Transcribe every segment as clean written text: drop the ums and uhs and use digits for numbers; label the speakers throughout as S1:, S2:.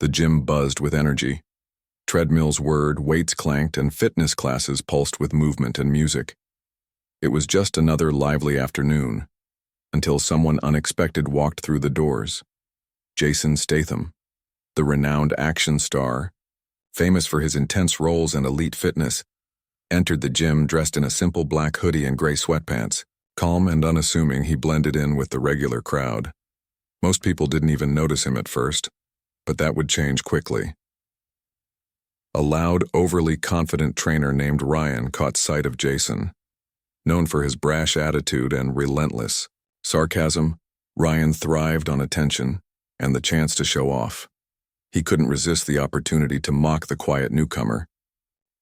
S1: The gym buzzed with energy. Treadmills whirred, weights clanked, and fitness classes pulsed with movement and music. It was just another lively afternoon, until someone unexpected walked through the doors. Jason Statham, the renowned action star, famous for his intense roles and elite fitness, entered the gym dressed in a simple black hoodie and gray sweatpants. Calm and unassuming, he blended in with the regular crowd. Most people didn't even notice him at first, but that would change quickly. A loud, overly confident trainer named Ryan caught sight of Jason. Known for his brash attitude and relentless sarcasm, Ryan thrived on attention and the chance to show off. He couldn't resist the opportunity to mock the quiet newcomer.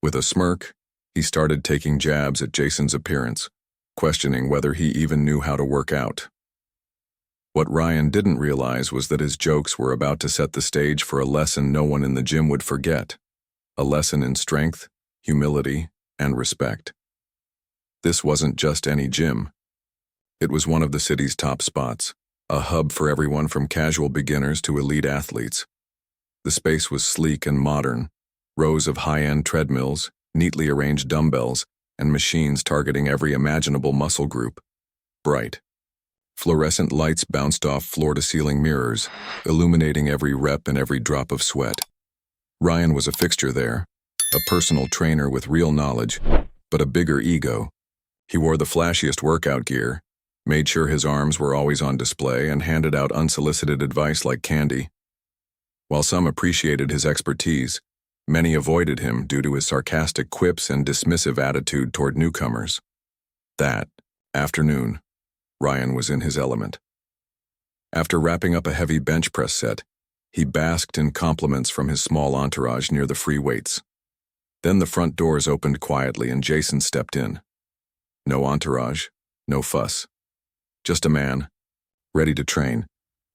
S1: With a smirk, he started taking jabs at Jason's appearance, questioning whether he even knew how to work out. What Ryan didn't realize was that his jokes were about to set the stage for a lesson no one in the gym would forget. A lesson in strength, humility, and respect. This wasn't just any gym. It was one of the city's top spots, a hub for everyone from casual beginners to elite athletes. The space was sleek and modern, rows of high-end treadmills, neatly arranged dumbbells, and machines targeting every imaginable muscle group. Bright, fluorescent lights bounced off floor-to-ceiling mirrors, illuminating every rep and every drop of sweat. Ryan was a fixture there, a personal trainer with real knowledge, but a bigger ego. He wore the flashiest workout gear, made sure his arms were always on display, and handed out unsolicited advice like candy. While some appreciated his expertise, many avoided him due to his sarcastic quips and dismissive attitude toward newcomers. That afternoon, Ryan was in his element. After wrapping up a heavy bench press set, he basked in compliments from his small entourage near the free weights. Then the front doors opened quietly and Jason stepped in. No entourage, no fuss. Just a man, ready to train.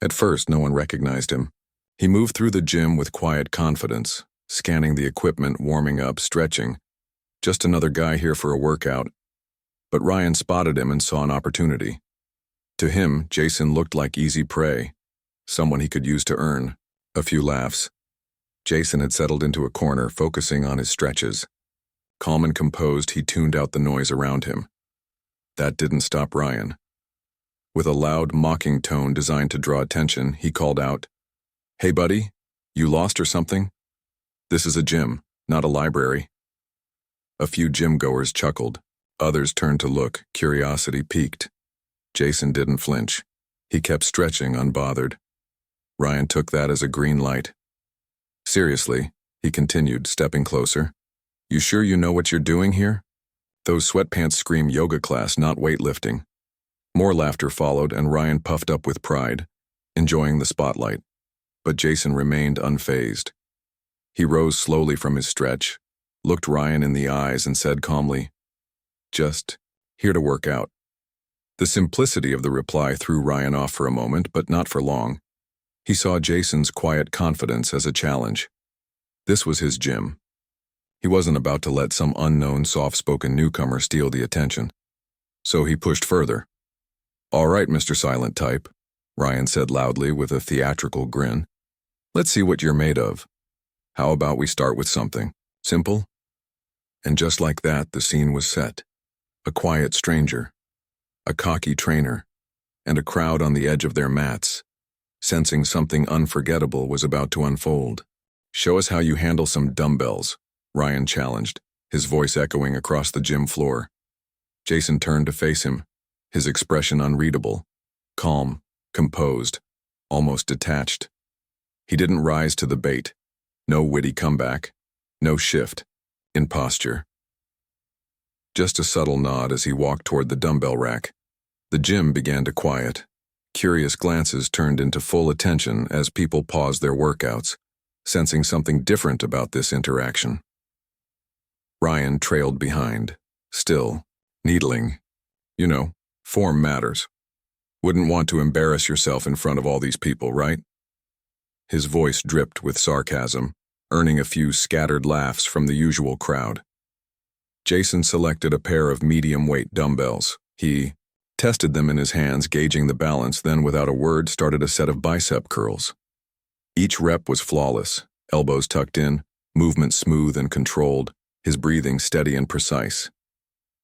S1: At first, no one recognized him. He moved through the gym with quiet confidence, scanning the equipment, warming up, stretching. Just another guy here for a workout. But Ryan spotted him and saw an opportunity. To him, Jason looked like easy prey, someone he could use to earn a few laughs. Jason had settled into a corner, focusing on his stretches. Calm and composed, he tuned out the noise around him. That didn't stop Ryan. With a loud, mocking tone designed to draw attention, he called out, "Hey buddy, you lost or something? This is a gym, not a library." A few gym-goers chuckled. Others turned to look, curiosity piqued. Jason didn't flinch. He kept stretching, unbothered. Ryan took that as a green light. "Seriously," he continued, stepping closer. "You sure you know what you're doing here? Those sweatpants scream yoga class, not weightlifting." More laughter followed, and Ryan puffed up with pride, enjoying the spotlight. But Jason remained unfazed. He rose slowly from his stretch, looked Ryan in the eyes, and said calmly, "Just here to work out." The simplicity of the reply threw Ryan off for a moment, but not for long. He saw Jason's quiet confidence as a challenge. This was his gym. He wasn't about to let some unknown, soft-spoken newcomer steal the attention. So he pushed further. "All right, Mr. Silent Type," Ryan said loudly with a theatrical grin. "Let's see what you're made of. How about we start with something simple?" And just like that, the scene was set. A quiet stranger, a cocky trainer, and a crowd on the edge of their mats, sensing something unforgettable was about to unfold. "Show us how you handle some dumbbells," Ryan challenged, his voice echoing across the gym floor. Jason turned to face him, his expression unreadable, calm, composed, almost detached. He didn't rise to the bait. No witty comeback, no shift in posture. Just a subtle nod as he walked toward the dumbbell rack. The gym began to quiet. Curious glances turned into full attention as people paused their workouts, sensing something different about this interaction. Ryan trailed behind, still, needling. You know, form matters. Wouldn't want to embarrass yourself in front of all these people, right? His voice dripped with sarcasm, earning a few scattered laughs from the usual crowd. Jason selected a pair of medium-weight dumbbells. He tested them in his hands, gauging the balance, then without a word started a set of bicep curls. Each rep was flawless, elbows tucked in, movement smooth and controlled, his breathing steady and precise.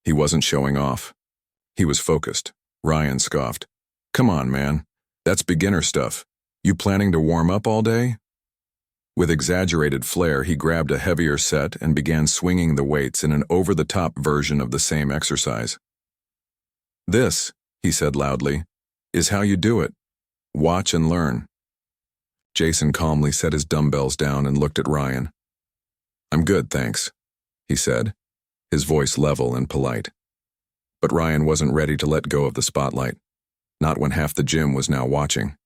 S1: He wasn't showing off. He was focused. Ryan scoffed. "Come on, man. That's beginner stuff. You planning to warm up all day?" With exaggerated flair, he grabbed a heavier set and began swinging the weights in an over-the-top version of the same exercise. "This," he said loudly, "is how you do it. Watch and learn." Jason calmly set his dumbbells down and looked at Ryan. "I'm good, thanks," he said, his voice level and polite. But Ryan wasn't ready to let go of the spotlight, not when half the gym was now watching.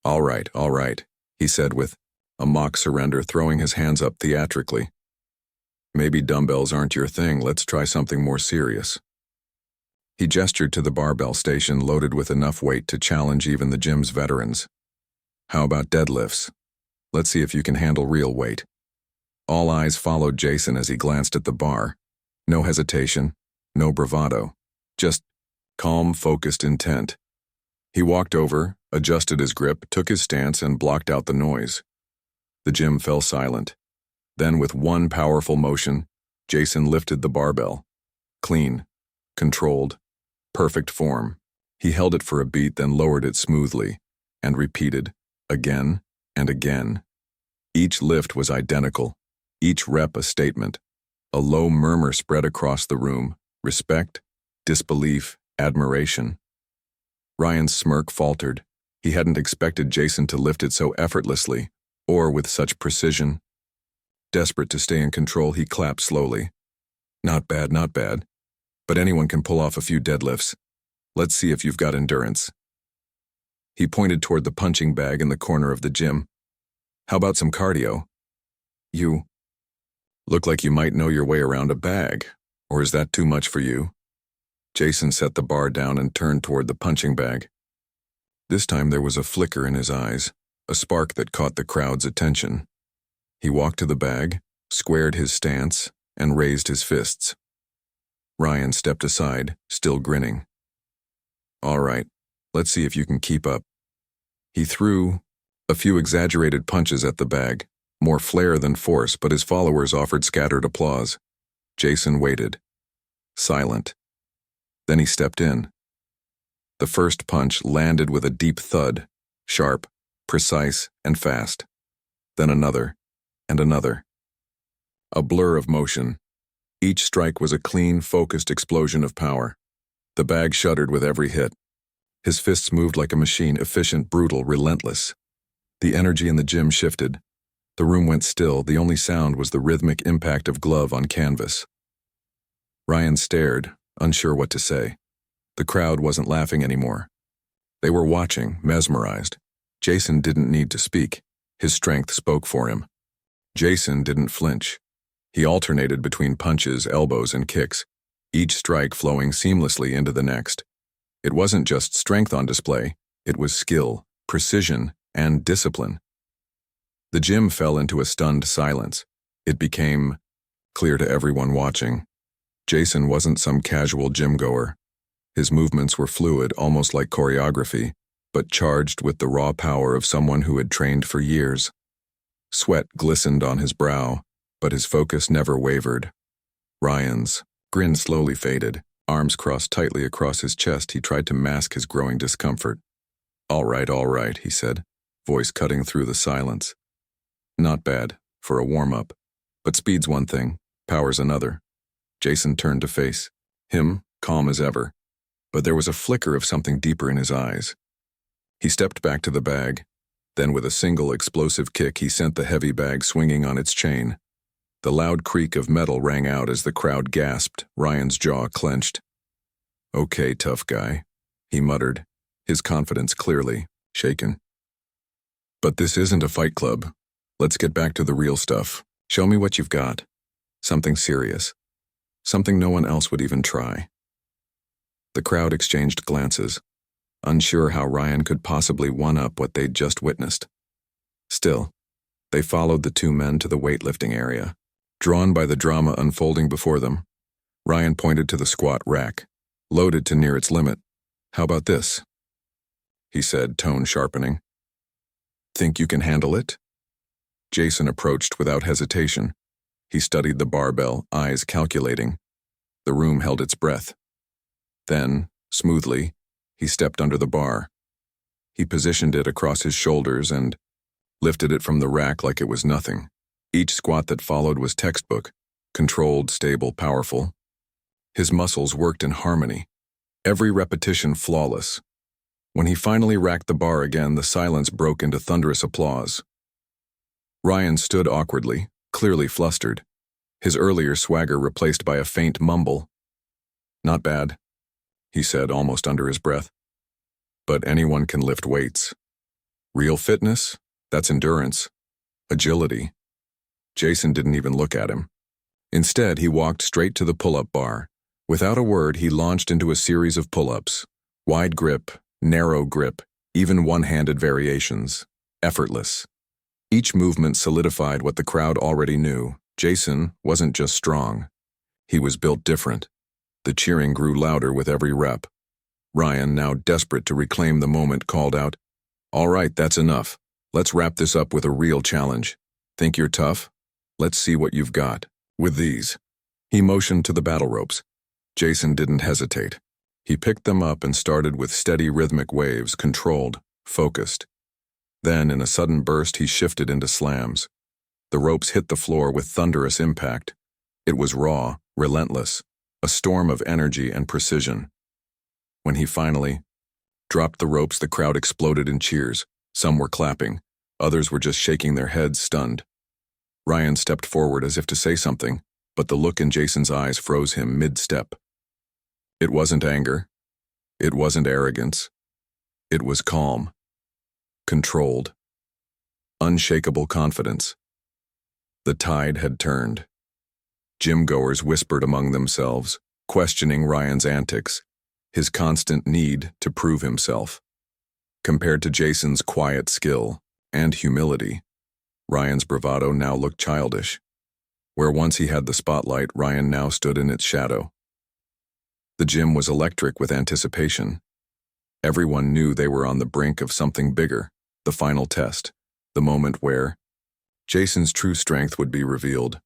S1: All right, he said with a mock surrender, throwing his hands up theatrically. "Maybe dumbbells aren't your thing, let's try something more serious." He gestured to the barbell station loaded with enough weight to challenge even the gym's veterans. "How about deadlifts? Let's see if you can handle real weight." All eyes followed Jason as he glanced at the bar. No hesitation, no bravado, just calm, focused intent. He walked over, adjusted his grip, took his stance, and blocked out the noise. The gym fell silent. Then, with one powerful motion, Jason lifted the barbell. Clean, controlled, perfect form. He held it for a beat, then lowered it smoothly, and repeated, again and again. Each lift was identical, each rep a statement. A low murmur spread across the room. Respect, disbelief, admiration. Ryan's smirk faltered. He hadn't expected Jason to lift it so effortlessly, or with such precision. Desperate to stay in control, he clapped slowly. Not bad, but anyone can pull off a few deadlifts. Let's see if you've got endurance." He pointed toward the punching bag in the corner of the gym. "How about some cardio? You look like you might know your way around a bag, or is that too much for you?" Jason set the bar down and turned toward the punching bag. This time there was a flicker in his eyes, a spark that caught the crowd's attention. He walked to the bag, squared his stance, and raised his fists. Ryan stepped aside, still grinning. "All right, let's see if you can keep up." He threw a few exaggerated punches at the bag, more flair than force, but his followers offered scattered applause. Jason waited, silent. Then he stepped in. The first punch landed with a deep thud, sharp, precise, and fast. Then another, and another. A blur of motion. Each strike was a clean, focused explosion of power. The bag shuddered with every hit. His fists moved like a machine, efficient, brutal, relentless. The energy in the gym shifted. The room went still. The only sound was the rhythmic impact of glove on canvas. Ryan stared, unsure what to say. The crowd wasn't laughing anymore. They were watching, mesmerized. Jason didn't need to speak. His strength spoke for him. Jason didn't flinch. He alternated between punches, elbows, and kicks, each strike flowing seamlessly into the next. It wasn't just strength on display, it was skill, precision, and discipline. The gym fell into a stunned silence. It became clear to everyone watching. Jason wasn't some casual gym-goer. His movements were fluid, almost like choreography, but charged with the raw power of someone who had trained for years. Sweat glistened on his brow, but his focus never wavered. Ryan's grin slowly faded. Arms crossed tightly across his chest, he tried to mask his growing discomfort. All right, he said, voice cutting through the silence. "Not bad, for a warm-up. But speed's one thing, power's another." Jason turned to face him, calm as ever. But there was a flicker of something deeper in his eyes. He stepped back to the bag. Then with a single explosive kick, he sent the heavy bag swinging on its chain. The loud creak of metal rang out as the crowd gasped. Ryan's jaw clenched. "Okay, tough guy," he muttered, his confidence clearly shaken. "But this isn't a fight club. Let's get back to the real stuff. Show me what you've got. Something serious. Something no one else would even try." The crowd exchanged glances, unsure how Ryan could possibly one-up what they'd just witnessed. Still, they followed the two men to the weightlifting area. Drawn by the drama unfolding before them, Ryan pointed to the squat rack, loaded to near its limit. "How about this?" he said, tone sharpening. Think you can handle it? Jason approached without hesitation. He studied the barbell, eyes calculating. The room held its breath. Then, smoothly, he stepped under the bar. He positioned it across his shoulders and lifted it from the rack like it was nothing. Each squat that followed was textbook, controlled, stable, powerful. His muscles worked in harmony, every repetition flawless. When he finally racked the bar again, the silence broke into thunderous applause. Ryan stood awkwardly, clearly flustered, his earlier swagger replaced by a faint mumble. "Not bad," he said almost under his breath. "But anyone can lift weights. Real fitness? That's endurance. Agility." Jason didn't even look at him. Instead, he walked straight to the pull-up bar. Without a word, he launched into a series of pull-ups. Wide grip, narrow grip, even one-handed variations. Effortless. Each movement solidified what the crowd already knew. Jason wasn't just strong. He was built different. The cheering grew louder with every rep. Ryan, now desperate to reclaim the moment, called out, "All right, that's enough. Let's wrap this up with a real challenge. Think you're tough? Let's see what you've got. With these." He motioned to the battle ropes. Jason didn't hesitate. He picked them up and started with steady rhythmic waves, controlled, focused. Then, in a sudden burst, he shifted into slams. The ropes hit the floor with thunderous impact. It was raw, relentless, a storm of energy and precision. When he finally dropped the ropes, the crowd exploded in cheers. Some were clapping. Others were just shaking their heads, stunned. Ryan stepped forward as if to say something, but the look in Jason's eyes froze him mid-step. It wasn't anger. It wasn't arrogance. It was calm. Controlled. Unshakable confidence. The tide had turned. Gym-goers whispered among themselves, questioning Ryan's antics, his constant need to prove himself. Compared to Jason's quiet skill and humility, Ryan's bravado now looked childish. Where once he had the spotlight, Ryan now stood in its shadow. The gym was electric with anticipation. Everyone knew they were on the brink of something bigger, the final test, the moment where Jason's true strength would be revealed.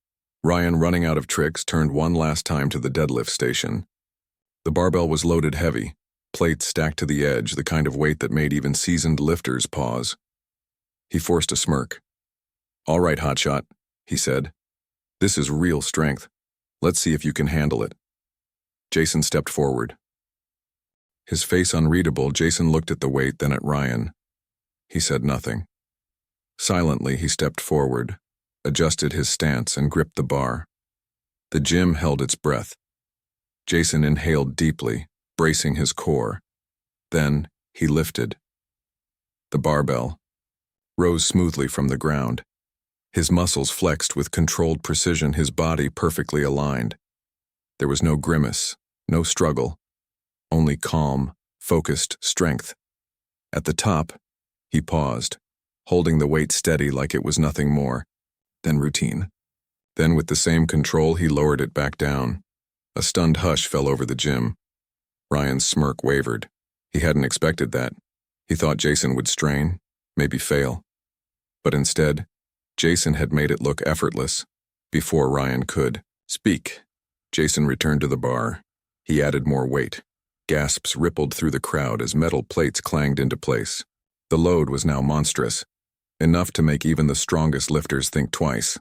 S1: Ryan, running out of tricks, turned one last time to the deadlift station. The barbell was loaded heavy, plates stacked to the edge, the kind of weight that made even seasoned lifters pause. He forced a smirk. "All right, hotshot," he said. "This is real strength. Let's see if you can handle it." Jason stepped forward. His face unreadable, Jason looked at the weight, then at Ryan. He said nothing. Silently, he stepped forward, adjusted his stance, and gripped the bar. The gym held its breath. Jason inhaled deeply, bracing his core. Then, he lifted. The barbell rose smoothly from the ground. His muscles flexed with controlled precision, his body perfectly aligned. There was no grimace, no struggle, only calm, focused strength. At the top, he paused, holding the weight steady like it was nothing more. Then routine. Then with the same control, he lowered it back down. A stunned hush fell over the gym. Ryan's smirk wavered. He hadn't expected that. He thought Jason would strain, maybe fail. But instead, Jason had made it look effortless, before Ryan could speak. Jason returned to the bar. He added more weight. Gasps rippled through the crowd as metal plates clanged into place. The load was now monstrous, enough to make even the strongest lifters think twice.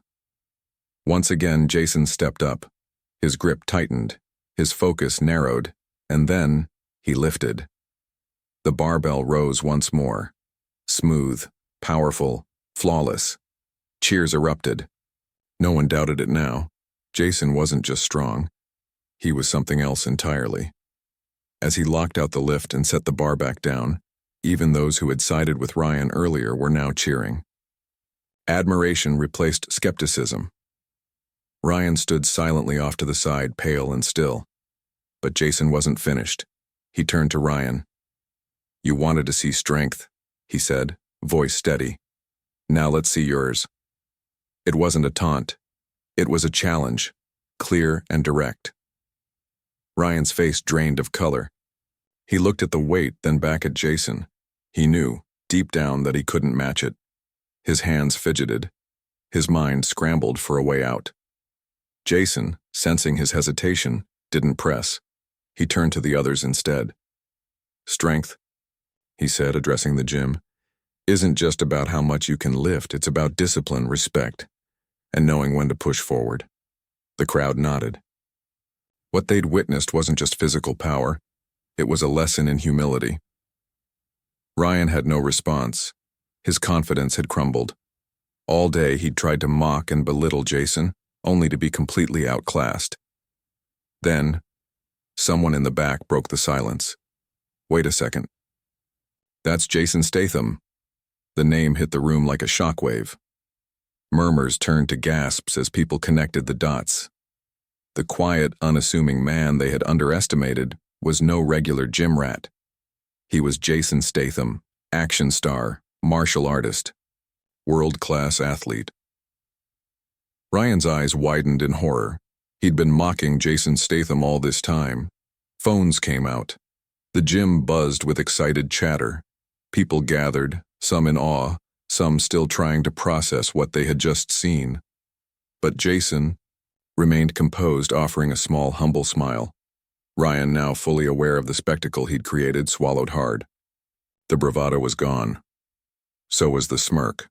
S1: Once again, Jason stepped up. His grip tightened, his focus narrowed, and then he lifted. The barbell rose once more. Smooth, powerful, flawless. Cheers erupted. No one doubted it now. Jason wasn't just strong. He was something else entirely. As he locked out the lift and set the bar back down, even those who had sided with Ryan earlier were now cheering. Admiration replaced skepticism. Ryan stood silently off to the side, pale and still. But Jason wasn't finished. He turned to Ryan. "You wanted to see strength," he said, voice steady. "Now let's see yours." It wasn't a taunt. It was a challenge, clear and direct. Ryan's face drained of color. He looked at the weight, then back at Jason. He knew, deep down, that he couldn't match it. His hands fidgeted. His mind scrambled for a way out. Jason, sensing his hesitation, didn't press. He turned to the others instead. "Strength," he said, addressing the gym, "isn't just about how much you can lift, it's about discipline, respect, and knowing when to push forward." The crowd nodded. What they'd witnessed wasn't just physical power, it was a lesson in humility. Ryan had no response. His confidence had crumbled. All day he'd tried to mock and belittle Jason, only to be completely outclassed. Then, someone in the back broke the silence. "Wait a second. That's Jason Statham." The name hit the room like a shockwave. Murmurs turned to gasps as people connected the dots. The quiet, unassuming man they had underestimated was no regular gym rat. He was Jason Statham, action star, martial artist, world-class athlete. Ryan's eyes widened in horror. He'd been mocking Jason Statham all this time. Phones came out. The gym buzzed with excited chatter. People gathered, some in awe, some still trying to process what they had just seen. But Jason remained composed, offering a small, humble smile. Ryan, now fully aware of the spectacle he'd created, swallowed hard. The bravado was gone. So was the smirk.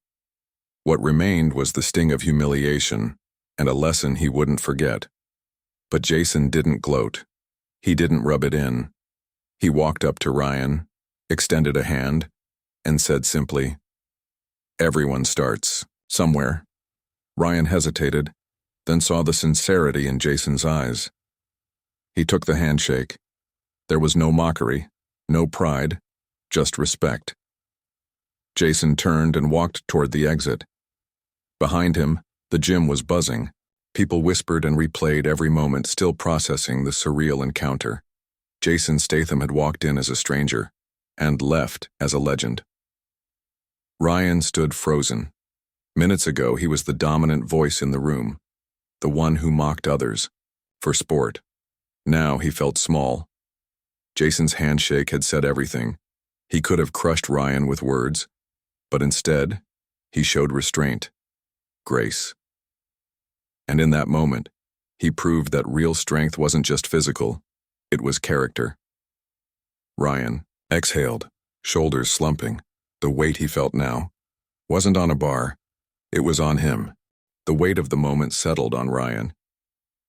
S1: What remained was the sting of humiliation, and a lesson he wouldn't forget. But Jason didn't gloat. He didn't rub it in. He walked up to Ryan, extended a hand, and said simply, "Everyone starts, somewhere." Ryan hesitated, then saw the sincerity in Jason's eyes. He took the handshake. There was no mockery, no pride, just respect. Jason turned and walked toward the exit. Behind him, the gym was buzzing. People whispered and replayed every moment, still processing the surreal encounter. Jason Statham had walked in as a stranger and left as a legend. Ryan stood frozen. Minutes ago, he was the dominant voice in the room, the one who mocked others, for sport. Now he felt small. Jason's handshake had said everything. He could have crushed Ryan with words, but instead, he showed restraint, grace. And in that moment, he proved that real strength wasn't just physical, it was character. Ryan exhaled, shoulders slumping. The weight he felt now wasn't on a bar, it was on him. The weight of the moment settled on Ryan.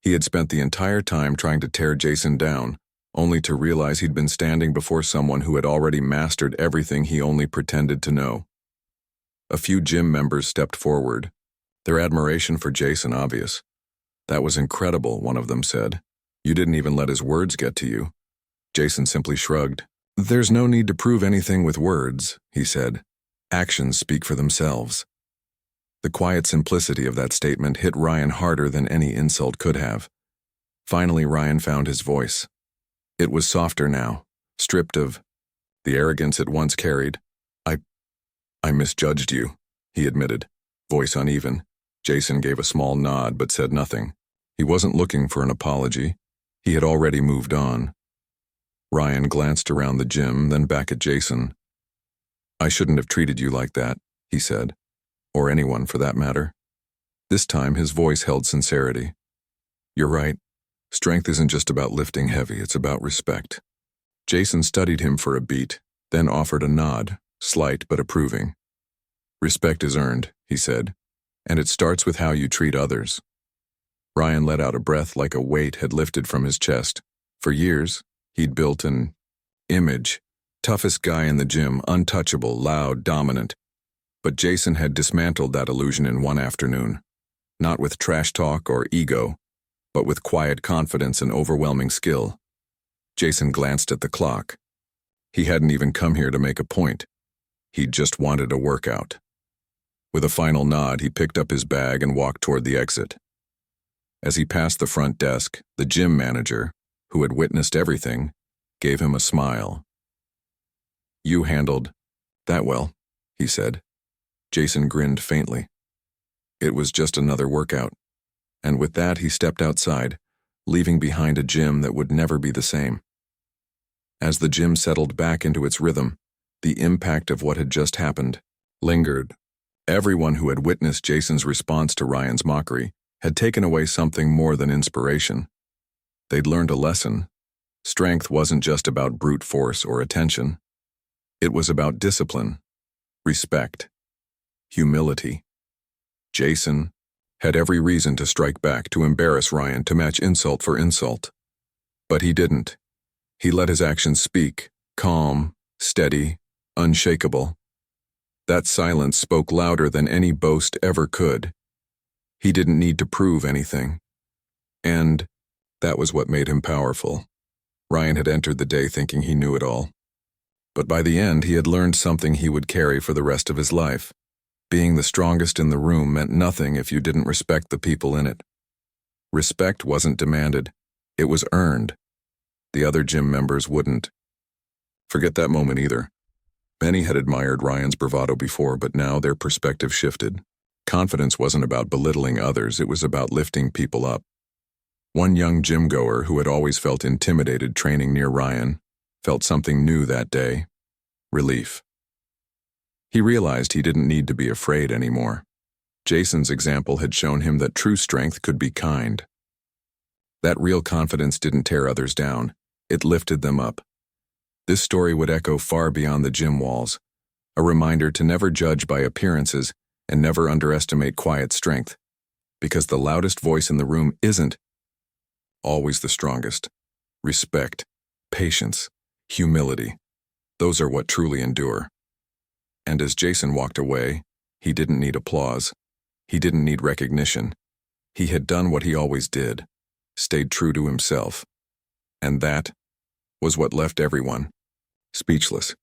S1: He had spent the entire time trying to tear Jason down, only to realize he'd been standing before someone who had already mastered everything he only pretended to know. A few gym members stepped forward, their admiration for Jason obvious. "That was incredible," one of them said. "You didn't even let his words get to you." Jason simply shrugged. "There's no need to prove anything with words," he said. "Actions speak for themselves." The quiet simplicity of that statement hit Ryan harder than any insult could have. Finally, Ryan found his voice. It was softer now, stripped of the arrogance it once carried. I misjudged you," he admitted, voice uneven. Jason gave a small nod but said nothing. He wasn't looking for an apology. He had already moved on. Ryan glanced around the gym, then back at Jason. "I shouldn't have treated you like that," he said. "Or anyone, for that matter." This time his voice held sincerity. "You're right. Strength isn't just about lifting heavy, it's about respect." Jason studied him for a beat, then offered a nod, slight but approving. "Respect is earned," he said, "and it starts with how you treat others." Ryan let out a breath like a weight had lifted from his chest. For years, he'd built an image. Toughest guy in the gym, untouchable, loud, dominant. But Jason had dismantled that illusion in one afternoon. Not with trash talk or ego, but with quiet confidence and overwhelming skill. Jason glanced at the clock. He hadn't even come here to make a point. He'd just wanted a workout. With a final nod, he picked up his bag and walked toward the exit. As he passed the front desk, the gym manager, who had witnessed everything, gave him a smile. "You handled that well," he said. Jason grinned faintly. It was just another workout. And with that, he stepped outside, leaving behind a gym that would never be the same. As the gym settled back into its rhythm, the impact of what had just happened lingered. Everyone who had witnessed Jason's response to Ryan's mockery had taken away something more than inspiration. They'd learned a lesson. Strength wasn't just about brute force or attention. It was about discipline, respect, humility. Jason had every reason to strike back, to embarrass Ryan, to match insult for insult. But he didn't. He let his actions speak, calm, steady, unshakable. That silence spoke louder than any boast ever could. He didn't need to prove anything. And that was what made him powerful. Ryan had entered the day thinking he knew it all. But by the end, he had learned something he would carry for the rest of his life. Being the strongest in the room meant nothing if you didn't respect the people in it. Respect wasn't demanded. It was earned. The other gym members wouldn't. Forget that moment either. Many had admired Ryan's bravado before, but now their perspective shifted. Confidence wasn't about belittling others, it was about lifting people up. One young gym-goer who had always felt intimidated training near Ryan felt something new that day: relief. He realized he didn't need to be afraid anymore. Jason's example had shown him that true strength could be kind. That real confidence didn't tear others down, it lifted them up. This story would echo far beyond the gym walls, a reminder to never judge by appearances and never underestimate quiet strength, because the loudest voice in the room isn't always the strongest. Respect, patience, humility, those are what truly endure. And as Jason walked away, he didn't need applause. He didn't need recognition. He had done what he always did, stayed true to himself. And that was what left everyone speechless.